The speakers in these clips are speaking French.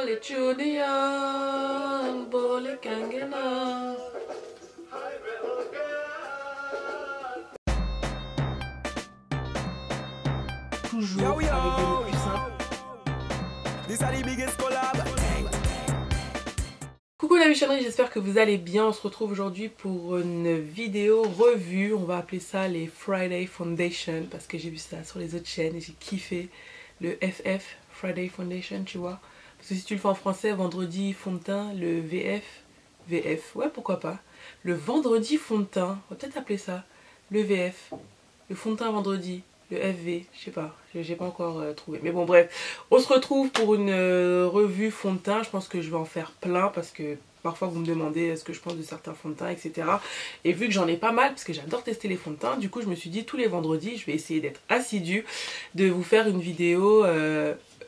Bole Junior, Bole Kangena. Toujours avec des mots plus simples. Coucou la bichonnerie, j'espère que vous allez bien. On se retrouve aujourd'hui pour une vidéo revue. On va appeler ça les Friday Foundation parce que j'ai vu ça sur les autres chaînes et j'ai kiffé le FF, Friday Foundation, tu vois. Parce que si tu le fais en français, vendredi fond de teint, le VF, ouais pourquoi pas. Le vendredi fond de teint, on va peut-être appeler ça le VF, le fond de teint vendredi. Le FV, je sais pas, j'ai pas encore trouvé. Mais bon bref, on se retrouve pour une revue fond de teint. Je pense que je vais en faire plein parce que parfois vous me demandez ce que je pense de certains fonds de teint, etc. Et vu que j'en ai pas mal, parce que j'adore tester les fonds de teint, du coup je me suis dit tous les vendredis, je vais essayer d'être assidue, de vous faire une vidéo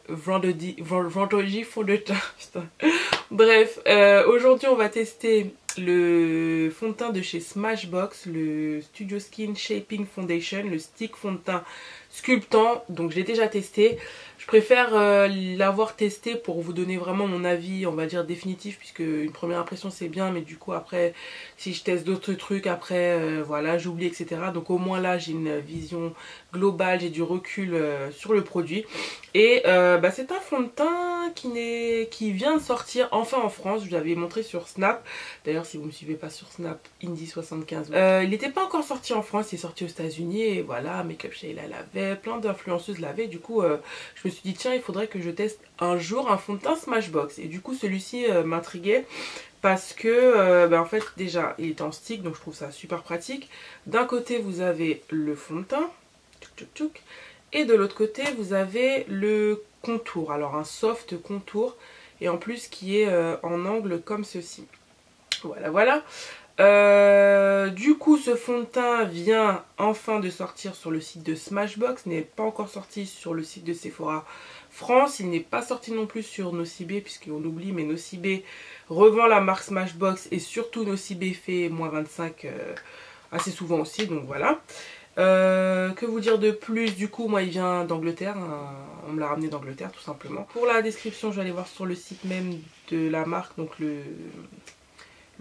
vendredi fond de teint. Putain. Bref, aujourd'hui on va tester le fond de teint de chez Smashbox, le Studio Skin Shaping Foundation, le stick fond de teint sculptant. Donc je l'ai déjà testé. Je préfère l'avoir testé pour vous donner vraiment mon avis, on va dire définitif, puisque une première impression c'est bien, mais du coup après si je teste d'autres trucs après voilà j'oublie, etc. Donc au moins là j'ai une vision globale, j'ai du recul sur le produit. Et c'est un fond de teint qui vient de sortir enfin en France. Je vous l'avais montré sur Snap. D'ailleurs si vous ne me suivez pas sur Snap, Indy75. Il n'était pas encore sorti en France, il est sorti aux États-Unis et voilà, Makeup Shayla l'avait, plein d'influenceuses l'avaient. Du coup je me suis dit tiens il faudrait que je teste un jour un fond de teint Smashbox. Et du coup celui-ci m'intriguait parce que en fait déjà il est en stick, donc je trouve ça super pratique. D'un côté vous avez le fond de teint, et de l'autre côté vous avez le contour, alors un soft contour, et en plus qui est en angle comme ceci. Voilà. Du coup ce fond de teint vient enfin de sortir sur le site de Smashbox, n'est pas encore sorti sur le site de Sephora France, il n'est pas sorti non plus sur Nocibé, puisqu'on oublie, mais Nocibé revend la marque Smashbox et surtout Nocibé fait moins 25 assez souvent aussi, donc voilà. Que vous dire de plus? Du coup moi il vient d'Angleterre, hein, on me l'a ramené d'Angleterre tout simplement. Pour la description je vais aller voir sur le site même de la marque, donc le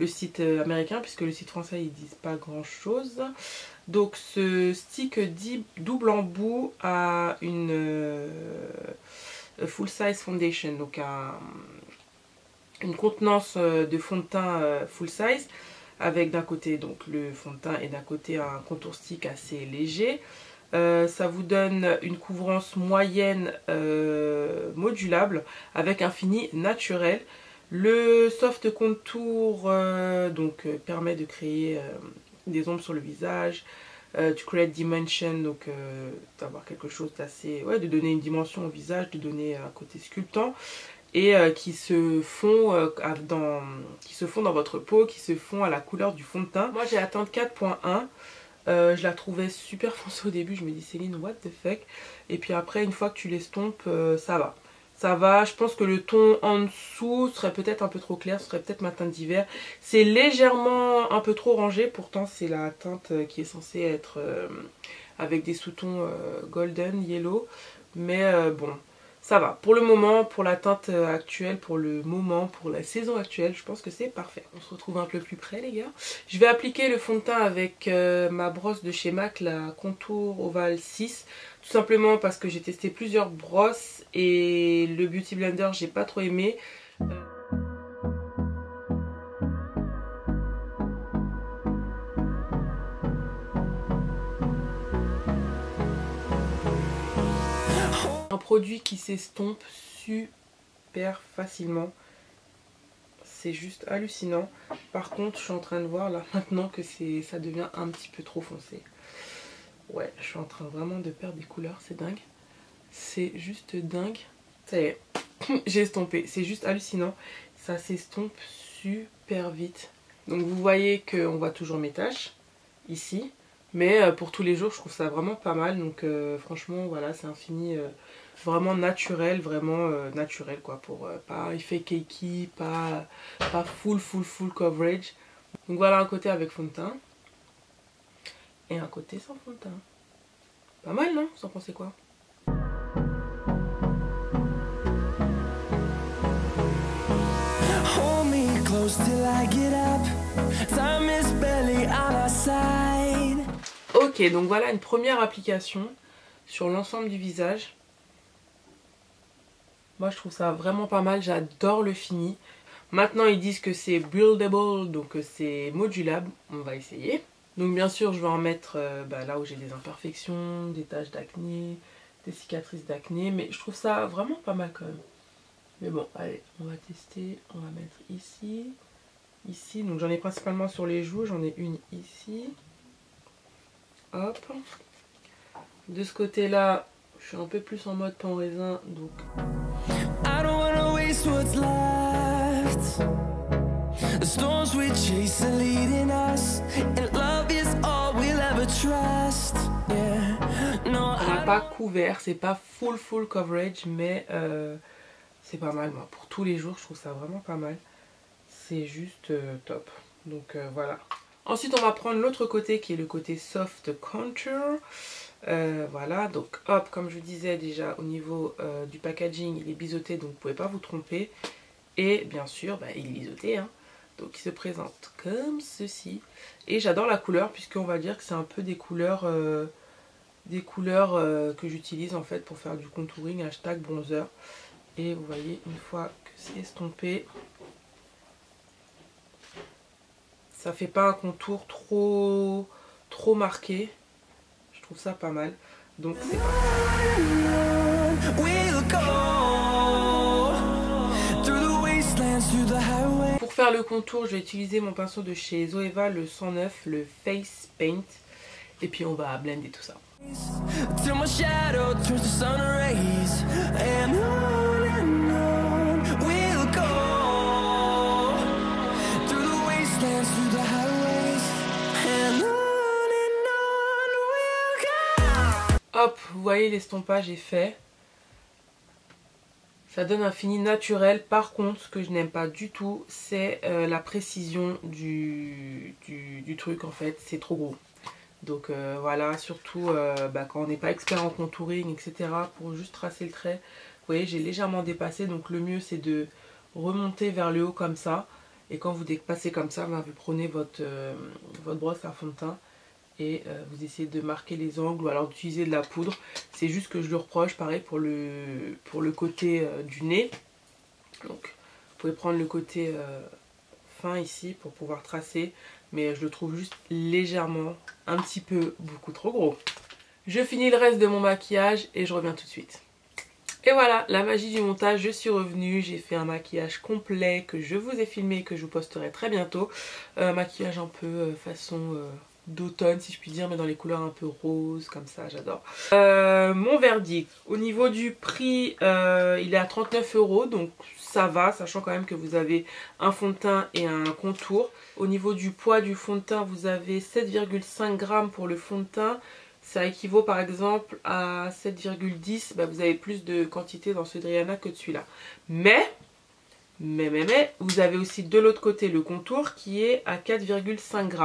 site américain, puisque le site français ils disent pas grand chose. Donc ce stick dit double embout à une full size foundation, donc une contenance de fond de teint full size, avec d'un côté donc le fond de teint et d'un côté un contour stick assez léger. Ça vous donne une couvrance moyenne modulable avec un fini naturel. Le soft contour permet de créer des ombres sur le visage, to create dimension, donc d'avoir quelque chose d'assez, de donner une dimension au visage, de donner un côté sculptant, et qui se fond dans votre peau, qui se fond à la couleur du fond de teint. Moi j'ai la teinte 4.1. Je la trouvais super foncée au début, je me dis Céline what the fuck, et puis après une fois que tu l'estompes ça va. Ça va, je pense que le ton en dessous serait peut-être un peu trop clair, ce serait peut-être ma teinte d'hiver. C'est légèrement un peu trop rangé, pourtant c'est la teinte qui est censée être avec des sous-tons golden, yellow. Mais bon, ça va. Pour le moment, pour la teinte actuelle, pour le moment, pour la saison actuelle, je pense que c'est parfait. On se retrouve un peu plus près les gars. Je vais appliquer le fond de teint avec ma brosse de chez MAC, la Contour Oval 6. Tout simplement parce que j'ai testé plusieurs brosses et le Beauty Blender j'ai pas trop aimé. Un produit qui s'estompe super facilement. C'est juste hallucinant. Par contre je suis en train de voir là maintenant que ça devient un petit peu trop foncé. Ouais, je suis en train vraiment de perdre des couleurs, c'est dingue. C'est juste dingue. Ça y est, j'ai estompé. C'est juste hallucinant. Ça s'estompe super vite. Donc vous voyez qu'on voit toujours mes taches ici. Mais pour tous les jours, je trouve ça vraiment pas mal. Donc franchement, voilà, c'est un fini vraiment naturel. Vraiment naturel quoi. Pour pas effet cakey, pas full coverage. Donc voilà un côté avec fond de teint. Et un côté sans fond de teint. Pas mal non? Vous en pensez quoi? Ok, donc voilà une première application sur l'ensemble du visage. Moi je trouve ça vraiment pas mal, j'adore le fini. Maintenant ils disent que c'est buildable, donc c'est modulable, on va essayer. Donc bien sûr je vais en mettre là où j'ai des imperfections, des taches d'acné, des cicatrices d'acné, mais je trouve ça vraiment pas mal quand même. Mais bon, allez, on va tester, on va mettre ici, ici, donc j'en ai principalement sur les joues, j'en ai une ici. Hop. De ce côté là, je suis un peu plus en mode pan raisin, donc... On n'a pas couvert, c'est pas full coverage, mais c'est pas mal. Moi, pour tous les jours, je trouve ça vraiment pas mal. C'est juste top. Donc voilà. Ensuite, on va prendre l'autre côté qui est le côté soft contour. Voilà, donc hop, comme je vous disais déjà, au niveau du packaging, il est biseauté, donc vous ne pouvez pas vous tromper. Et bien sûr, il est biseauté, hein. Donc il se présente comme ceci. Et j'adore la couleur, puisqu'on va dire que c'est un peu des couleurs que j'utilise en fait pour faire du contouring, hashtag bronzer. Et vous voyez, une fois que c'est estompé, ça fait pas un contour trop marqué. Je trouve ça pas mal. Donc c'est pour faire le contour, je vais utiliser mon pinceau de chez Zoeva, le 109, le Face Paint. Et puis on va blender tout ça. Hop, vous voyez l'estompage est fait. Ça donne un fini naturel. Par contre, ce que je n'aime pas du tout, c'est la précision du truc en fait. C'est trop gros. Donc voilà, surtout quand on n'est pas expert en contouring, etc. Pour juste tracer le trait. Vous voyez, j'ai légèrement dépassé. Donc le mieux, c'est de remonter vers le haut comme ça. Et quand vous dépassez comme ça, vous prenez votre brosse à fond de teint. Et vous essayez de marquer les angles ou alors d'utiliser de la poudre. C'est juste que je le reproche, pareil pour le côté du nez. Donc vous pouvez prendre le côté fin ici pour pouvoir tracer. Mais je le trouve juste légèrement, un petit peu, beaucoup trop gros. Je finis le reste de mon maquillage et je reviens tout de suite. Et voilà, la magie du montage, je suis revenue, j'ai fait un maquillage complet que je vous ai filmé et que je vous posterai très bientôt. Maquillage un peu façon d'automne si je puis dire, mais dans les couleurs un peu roses, comme ça, j'adore. Mon verdict, au niveau du prix, il est à 39 €, donc ça va, sachant quand même que vous avez un fond de teint et un contour. Au niveau du poids du fond de teint, vous avez 7,5 g pour le fond de teint. Ça équivaut par exemple à 7,10. Vous avez plus de quantité dans ce Driana que de celui-là. Mais, vous avez aussi de l'autre côté le contour qui est à 4,5 g.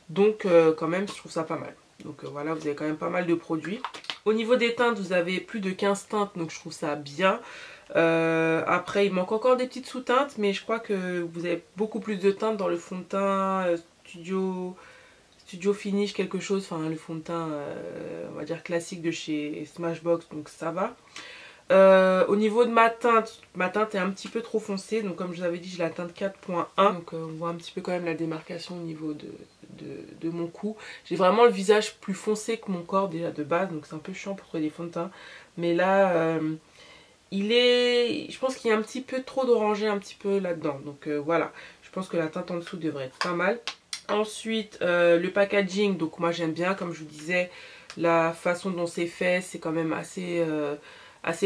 Donc quand même, je trouve ça pas mal. Donc voilà, vous avez quand même pas mal de produits. Au niveau des teintes, vous avez plus de 15 teintes, donc je trouve ça bien. Après, il manque encore des petites sous-teintes, mais je crois que vous avez beaucoup plus de teintes dans le fond de teint Studio Finish quelque chose, enfin le fond de teint on va dire classique de chez Smashbox, donc ça va. Au niveau de ma teinte est un petit peu trop foncée, donc comme je vous avais dit, j'ai la teinte 4.1, donc on voit un petit peu quand même la démarcation au niveau de mon cou. J'ai vraiment le visage plus foncé que mon corps déjà de base, donc c'est un peu chiant pour trouver des fonds de teint, mais là je pense qu'il y a un petit peu trop d'orangé un petit peu là-dedans, donc voilà, je pense que la teinte en dessous devrait être pas mal. Ensuite le packaging, donc moi j'aime bien, comme je vous disais, la façon dont c'est fait, c'est quand même assez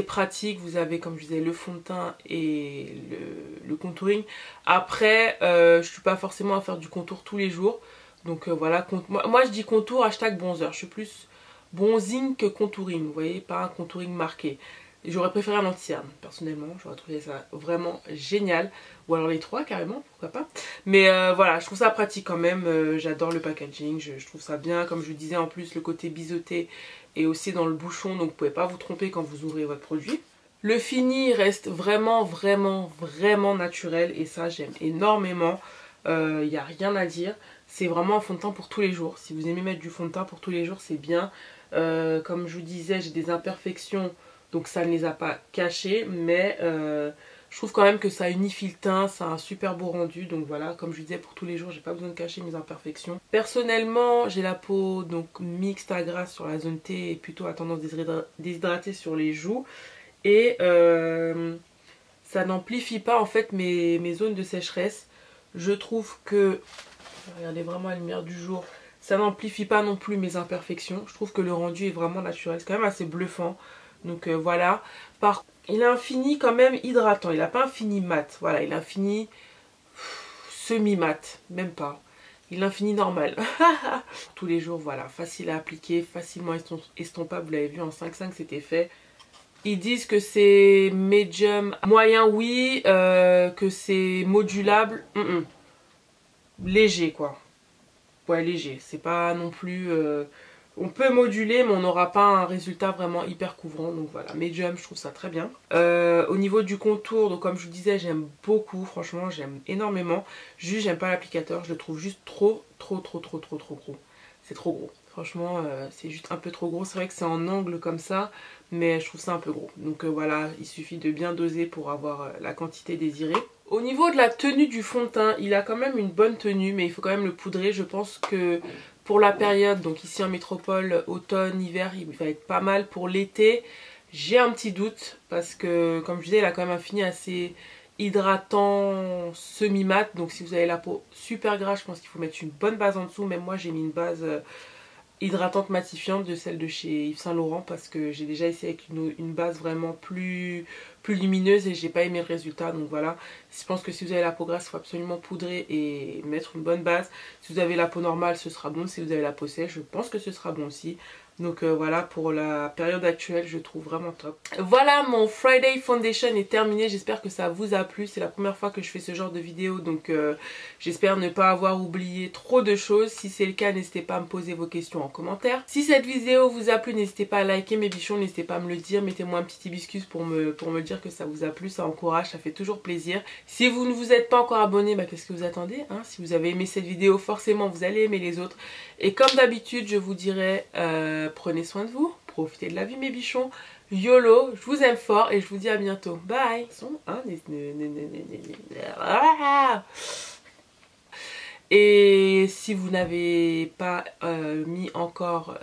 pratique. Vous avez, comme je disais, le fond de teint et le contouring. Après je suis pas forcément à faire du contour tous les jours, donc voilà, moi je dis contour hashtag bronzer, je suis plus bronzing que contouring, vous voyez, pas un contouring marqué. J'aurais préféré un anti-cerne, personnellement, j'aurais trouvé ça vraiment génial. Ou alors les trois carrément, pourquoi pas. Mais voilà, je trouve ça pratique quand même, j'adore le packaging, je trouve ça bien. Comme je vous disais, en plus le côté biseauté est aussi dans le bouchon, donc vous pouvez pas vous tromper quand vous ouvrez votre produit. Le fini reste vraiment naturel et ça j'aime énormément. Il n'y a rien à dire. C'est vraiment un fond de teint pour tous les jours. Si vous aimez mettre du fond de teint pour tous les jours, c'est bien. Comme je vous disais, j'ai des imperfections, donc ça ne les a pas cachées, mais je trouve quand même que ça unifie le teint, ça a un super beau rendu. Donc voilà, comme je vous disais, pour tous les jours, j'ai pas besoin de cacher mes imperfections. Personnellement, j'ai la peau donc mixte à grasse sur la zone T et plutôt à tendance déshydratée sur les joues. Et ça n'amplifie pas en fait mes zones de sécheresse. Je trouve que, regardez vraiment la lumière du jour, ça n'amplifie pas non plus mes imperfections. Je trouve que le rendu est vraiment naturel, c'est quand même assez bluffant. Donc voilà. Par contre, il a un fini quand même hydratant, il n'a pas un fini mat. Voilà, il a un fini semi-mat, même pas. Il a un fini normal. Tous les jours, voilà, facile à appliquer, facilement estompable. Vous l'avez vu en 5,5 c'était fait. Ils disent que c'est medium, moyen oui, que c'est modulable, léger quoi. Ouais, léger, c'est pas non plus... on peut moduler mais on n'aura pas un résultat vraiment hyper couvrant. Donc voilà, medium, je trouve ça très bien. Au niveau du contour, donc comme je vous disais, j'aime beaucoup, franchement j'aime énormément. Juste j'aime pas l'applicateur, je le trouve juste trop gros. C'est trop gros. Franchement, c'est juste un peu trop gros. C'est vrai que c'est en angle comme ça, mais je trouve ça un peu gros. Donc voilà, il suffit de bien doser pour avoir la quantité désirée. Au niveau de la tenue du fond de teint, il a quand même une bonne tenue, mais il faut quand même le poudrer. Je pense que pour la période, donc ici en métropole, automne, hiver, il va être pas mal. Pour l'été, j'ai un petit doute, parce que comme je disais, il a quand même un fini assez hydratant semi-mat. Donc si vous avez la peau super grasse, je pense qu'il faut mettre une bonne base en dessous. Même moi, j'ai mis une base... hydratante matifiante de celle de chez Yves Saint Laurent, parce que j'ai déjà essayé avec une base vraiment plus lumineuse et j'ai pas aimé le résultat. Donc voilà, je pense que si vous avez la peau grasse, il faut absolument poudrer et mettre une bonne base. Si vous avez la peau normale, ce sera bon. Si vous avez la peau sèche, je pense que ce sera bon aussi. Donc voilà, pour la période actuelle, je trouve vraiment top. Voilà, mon Friday Foundation est terminé. J'espère que ça vous a plu. C'est la première fois que je fais ce genre de vidéo, donc j'espère ne pas avoir oublié trop de choses. Si c'est le cas, n'hésitez pas à me poser vos questions en commentaire. Si cette vidéo vous a plu, n'hésitez pas à liker mes bichons, n'hésitez pas à me le dire. Mettez-moi un petit hibiscus pour me dire que ça vous a plu, ça encourage, ça fait toujours plaisir. Si vous ne vous êtes pas encore abonné, bah, qu'est-ce que vous attendez, hein? Si vous avez aimé cette vidéo, forcément vous allez aimer les autres. Et comme d'habitude, je vous dirais... prenez soin de vous, profitez de la vie mes bichons, YOLO, je vous aime fort et je vous dis à bientôt. Bye. Et si vous n'avez pas mis encore